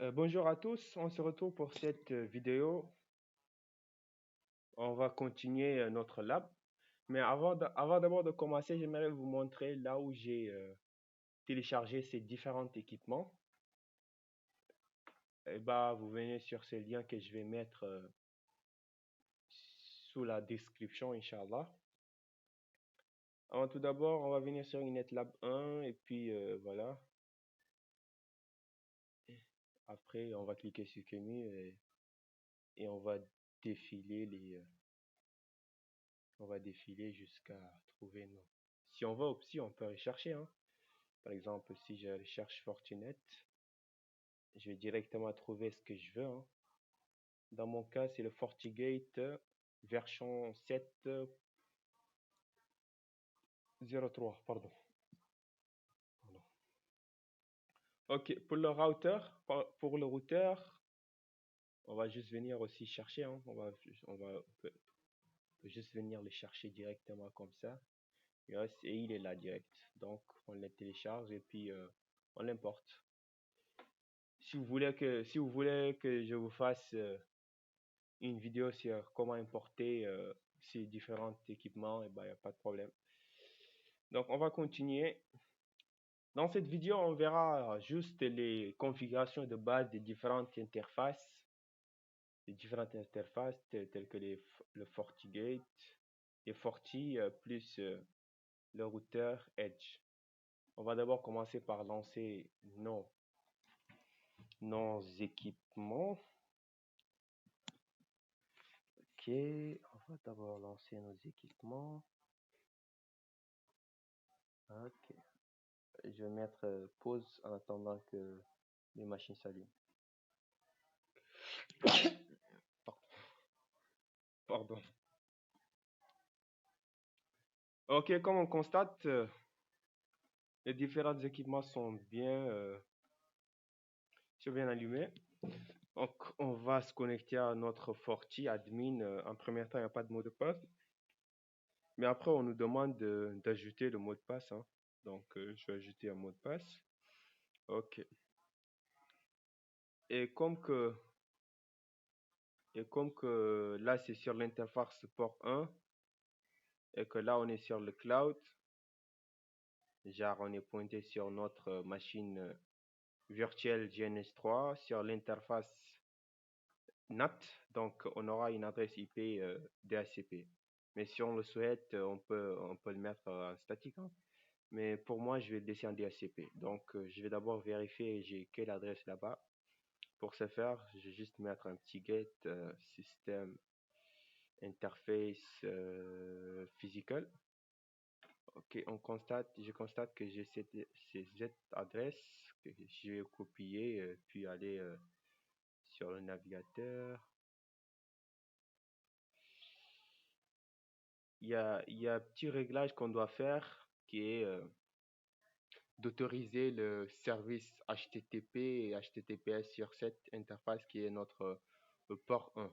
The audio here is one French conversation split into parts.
Bonjour à tous, on se retrouve pour cette vidéo. On va continuer notre lab. Mais avant d'abord de commencer, j'aimerais vous montrer là où j'ai téléchargé ces différents équipements. Et bah, vous venez sur ce lien que je vais mettre sous la description, Inch'Allah. Alors, tout d'abord, on va venir sur InetLab 1 et puis voilà. Après, on va cliquer sur Continue et on va défiler on va défiler jusqu'à trouver nos. Si on veut aussi, on peut rechercher, hein. Par exemple, si je recherche Fortinet, je vais directement trouver ce que je veux, hein. Dans mon cas, c'est le FortiGate version 7.03, pardon. Ok, pour le routeur, on va juste venir aussi chercher, hein. On peut juste venir le chercher directement comme ça. Yes, et il est là direct. Donc, on le télécharge et puis on l'importe. Si vous voulez que je vous fasse une vidéo sur comment importer ces différents équipements, et ben, il n'y a pas de problème. Donc, on va continuer. Dans cette vidéo, on verra juste les configurations de base des différentes interfaces. Telles que le FortiGate, les Forti plus le routeur Edge. On va d'abord commencer par lancer nos équipements. Ok, on va d'abord lancer nos équipements. Ok, je vais mettre pause en attendant que les machines s'allument. Pardon. Ok, comme on constate, les différents équipements sont bien allumés. Donc, on va se connecter à notre Forti admin. En premier temps, il n'y a pas de mot de passe. Mais après, on nous demande d'ajouter le mot de passe, hein. Donc, je vais ajouter un mot de passe. Ok. Et comme que là, c'est sur l'interface port 1 et que là, on est sur le cloud, genre on est pointé sur notre machine virtuelle GNS3 sur l'interface NAT, donc on aura une adresse IP DHCP. Mais si on le souhaite, on peut le mettre en statique, hein. Mais pour moi, je vais le laisser en DHCP. Donc, je vais d'abord vérifier j'ai quelle adresse là-bas. Pour ce faire, je vais juste mettre un petit get system interface physical. Ok, je constate que j'ai cette adresse que je vais copier puis aller sur le navigateur. Il y a un petit réglage qu'on doit faire qui est d'autoriser le service HTTP et HTTPS sur cette interface qui est notre port 1.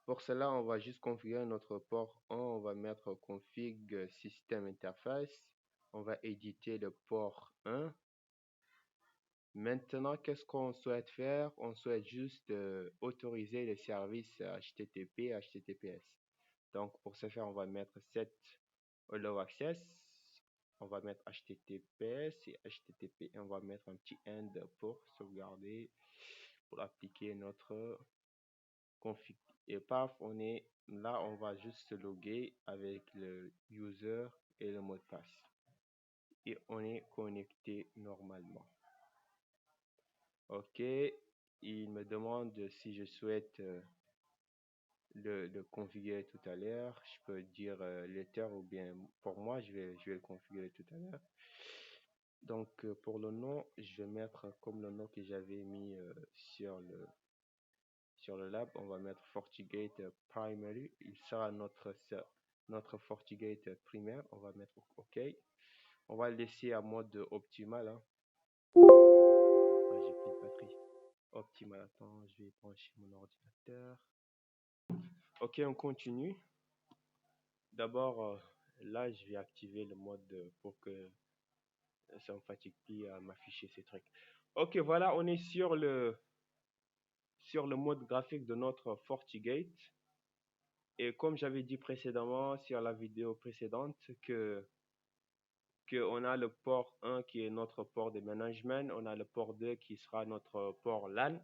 Pour cela, on va juste configurer notre port 1. On va mettre config system interface. On va éditer le port 1. Maintenant, qu'est-ce qu'on souhaite faire? On souhaite juste autoriser les services HTTP, HTTPS. Donc, pour ce faire, on va mettre set allow access. On va mettre HTTPS et HTTP. Et on va mettre un petit end pour sauvegarder, pour appliquer notre config. Et paf, on est là, on va juste se loguer avec le user et le mot de passe. Et on est connecté normalement. Ok, il me demande si je souhaite le configurer tout à l'heure. Je peux dire letter ou bien pour moi, je vais le configurer tout à l'heure. Donc pour le nom, je vais mettre comme le nom que j'avais mis sur le lab. On va mettre FortiGate Primary. Il sera notre FortiGate primaire. On va mettre OK. On va le laisser à mode optimal, hein. Ah, j'ai plus de batterie. Optimal. Attends, je vais brancher mon ordinateur. Ok, on continue. D'abord, là, je vais activer le mode pour que ça me fatigue plus à m'afficher ces trucs. Ok, voilà, on est sur le sur le mode graphique de notre FortiGate. Et comme j'avais dit précédemment sur la vidéo précédente que on a le port 1 qui est notre port de management, on a le port 2 qui sera notre port LAN,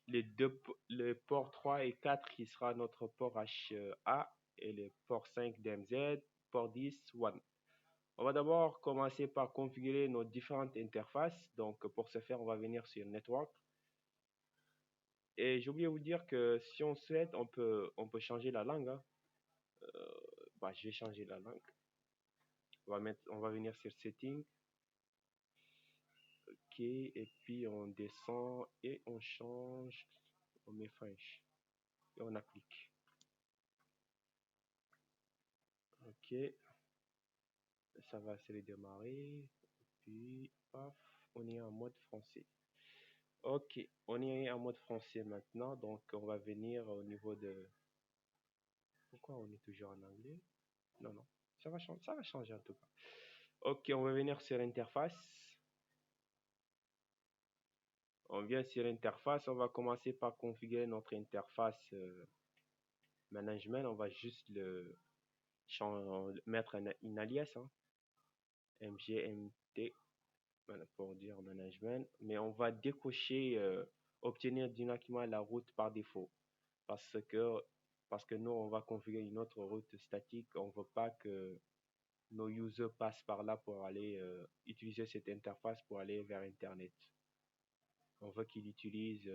le port 3 et 4 qui sera notre port HA et le port 5 DMZ, port 10 WAN. On va d'abord commencer par configurer nos différentes interfaces. Donc pour ce faire, on va venir sur Network. Et j'ai oublié de vous dire que si on souhaite, on peut changer la langue, hein. Je vais changer la langue. On va venir sur Setting. OK. Et puis on descend et on change. On met French. Et on applique. OK. Ça va se redémarrer. Puis, paf, on est en mode français. OK. On est en mode français maintenant. Donc, on va venir au niveau de... Pourquoi on est toujours en anglais? Non, non. Ça va changer en tout cas. OK, on va venir sur l'interface. On vient sur l'interface. On va commencer par configurer notre interface management. On va juste mettre une alias, hein, mgmt, voilà, pour dire management. Mais on va décocher obtenir dynamiquement la route par défaut. Parce que nous, on va configurer une autre route statique. On ne veut pas que nos users passent par là pour aller utiliser cette interface pour aller vers Internet. On veut qu'ils utilisent...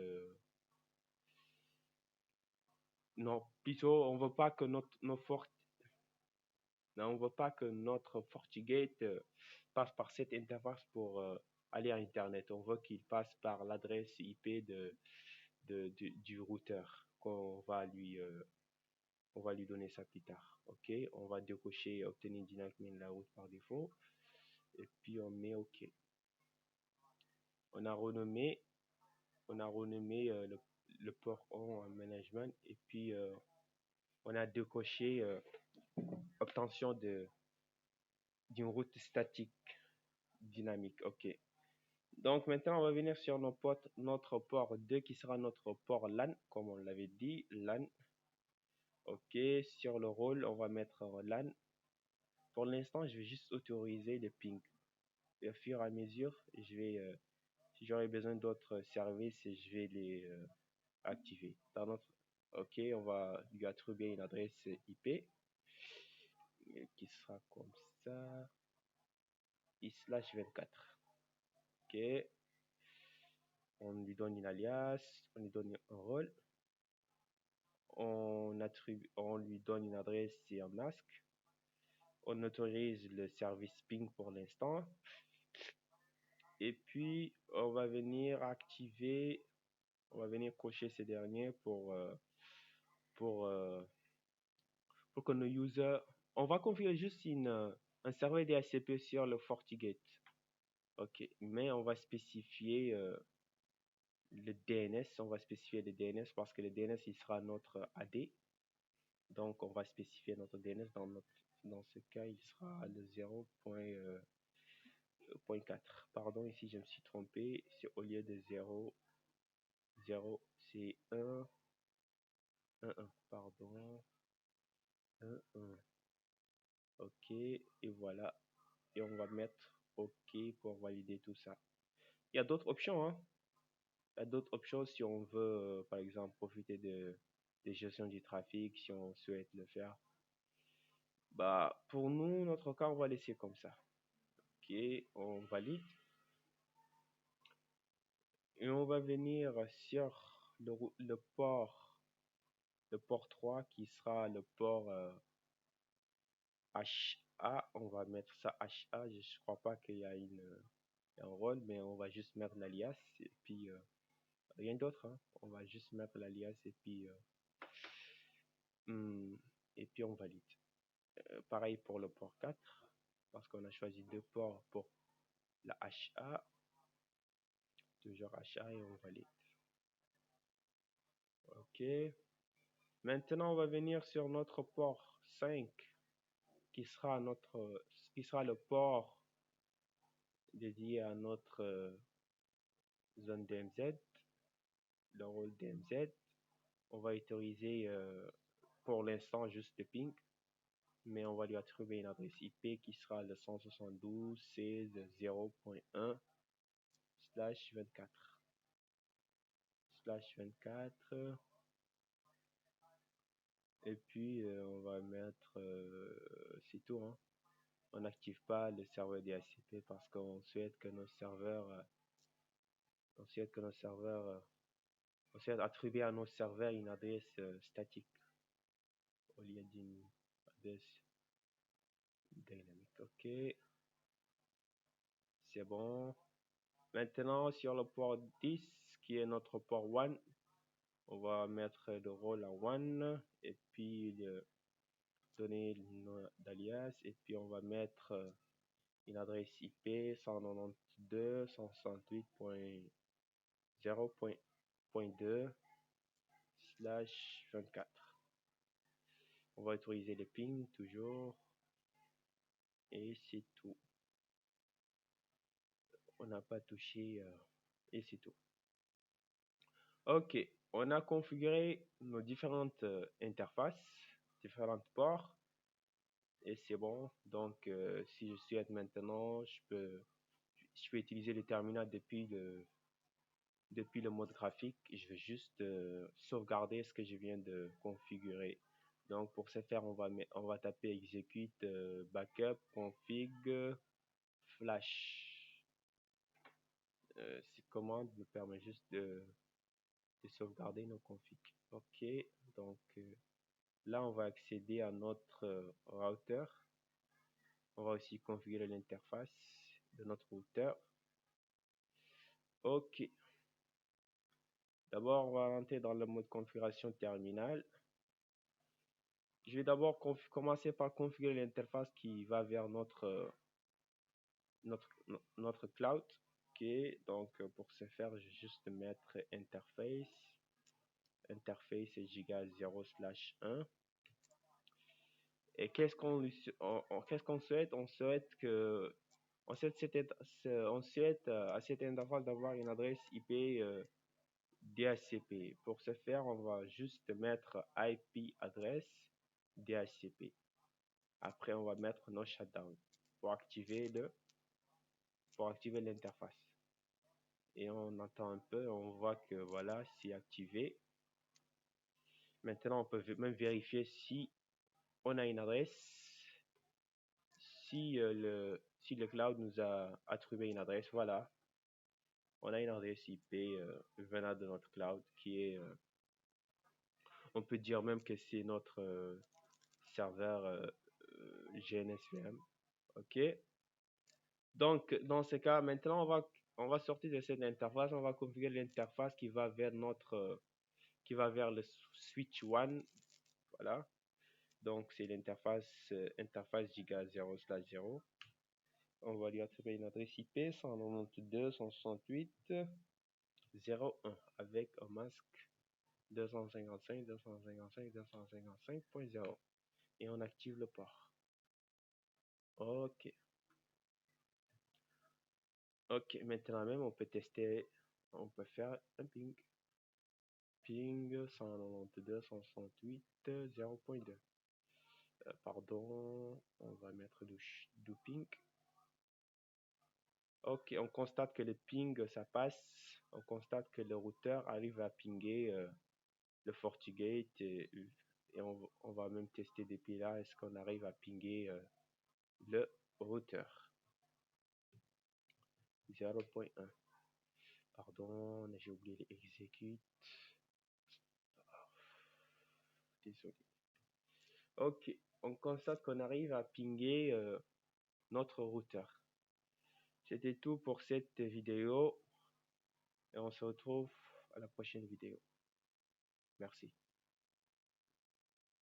non, plutôt, on veut pas que non, on veut pas que notre FortiGate passe par cette interface pour aller à Internet. On veut qu'il passe par l'adresse IP du routeur on va lui donner ça plus tard. OK, on va décocher obtenir dynamiquement la route par défaut. Et puis on met OK. On a renommé le port 1 en management et puis on a décoché obtention d'une route statique dynamique. OK. Donc maintenant, on va venir sur notre port 2 qui sera notre port LAN, comme on l'avait dit, LAN. OK. Sur le rôle, on va mettre LAN. Pour l'instant, je vais juste autoriser le ping. Et au fur et à mesure, je vais, si j'aurai besoin d'autres services, je vais les activer. OK, on va lui attribuer une adresse IP qui sera comme ça, i/24. OK, on lui donne une alias, on lui donne un rôle, on lui donne une adresse et un masque, on autorise le service ping pour l'instant, et puis on va venir cocher ces derniers pour que nos users, on va configurer juste un serveur DHCP sur le FortiGate. OK, mais on va spécifier le DNS, parce que le DNS il sera notre AD. Donc on va spécifier notre DNS dans ce cas, il sera le 0.4. Pardon, ici je me suis trompé, c'est au lieu de 0, c'est 1, 1, 1, pardon, 1, 1. OK, et voilà. Et on va mettre OK pour valider tout ça. Il y a d'autres options, hein. Il y a d'autres options si on veut, par exemple, profiter de gestion du trafic, si on souhaite le faire. Pour nous, notre cas, on va laisser comme ça. OK, on valide. Et on va venir sur le port 3 qui sera le port HA. On va mettre ça HA. Je ne crois pas qu'il y a un rôle, mais on va juste mettre l'alias et puis rien d'autre, hein. On va juste mettre l'alias et puis on valide. Pareil pour le port 4 parce qu'on a choisi deux ports pour la HA. Toujours HA et on valide. OK. Maintenant, on va venir sur notre port 5 qui sera le port dédié à notre zone DMZ. le rôle DMZ. On va autoriser pour l'instant juste le ping, mais on va lui attribuer une adresse IP qui sera le 172.16.0.1/24. Et puis on va mettre, c'est tout, hein. On n'active pas le serveur DHCP parce qu'on souhaite que nos serveurs, on souhaite attribuer à nos serveurs une adresse statique au lieu d'une adresse dynamique. Ok, c'est bon. Maintenant, sur le port 10, qui est notre port 1, on va mettre le rôle à 1 et puis donner le nom d'alias et puis on va mettre une adresse IP 192.168.0.2/24. On va autoriser le ping toujours et c'est tout. On n'a pas touché et c'est tout. Ok, on a configuré nos différentes interfaces, différents ports et c'est bon. Donc si je souhaite maintenant, je peux utiliser le terminal depuis le mode graphique. Je vais juste sauvegarder ce que je viens de configurer. Donc pour ce faire, on va taper execute backup config flash. Cette commande me permet juste de sauvegarder nos configs. Ok, donc là on va accéder à notre routeur. On va aussi configurer l'interface de notre routeur. Ok, d'abord on va rentrer dans le mode configuration terminal. Je vais d'abord commencer par configurer l'interface qui va vers notre cloud. Ok, donc pour ce faire, je vais juste mettre interface giga 0/1. Et qu'est-ce qu'on souhaite? On souhaite à cette interface d'avoir une adresse IP DHCP. Pour ce faire, on va juste mettre IP adresse DHCP. Après, on va mettre no shutdown pour activer l'interface. Et on attend un peu, on voit que voilà, c'est activé. Maintenant, on peut même vérifier si on a une adresse. Si le cloud nous a attribué une adresse, voilà, on a une adresse IP venant de notre cloud qui est, on peut dire même que c'est notre serveur GNSVM. Ok. Donc dans ce cas, maintenant on va sortir de cette interface, on va configurer l'interface qui va vers le switch 1. Voilà. Donc c'est l'interface giga 0/0. On va lui attribuer une adresse IP 192.168.0.1 avec un masque 255.255.255.0 et on active le port. Ok. Ok, maintenant même on peut tester, on peut faire un ping 192.168.0.2. Pardon, on va mettre du ping. Ok, on constate que le ping ça passe. On constate que le routeur arrive à pinguer le FortiGate et on va même tester depuis là est-ce qu'on arrive à pinguer le routeur 0.1. Pardon, j'ai oublié l'execute. Désolé. Ok, on constate qu'on arrive à pinguer notre routeur. C'était tout pour cette vidéo et on se retrouve à la prochaine vidéo. Merci.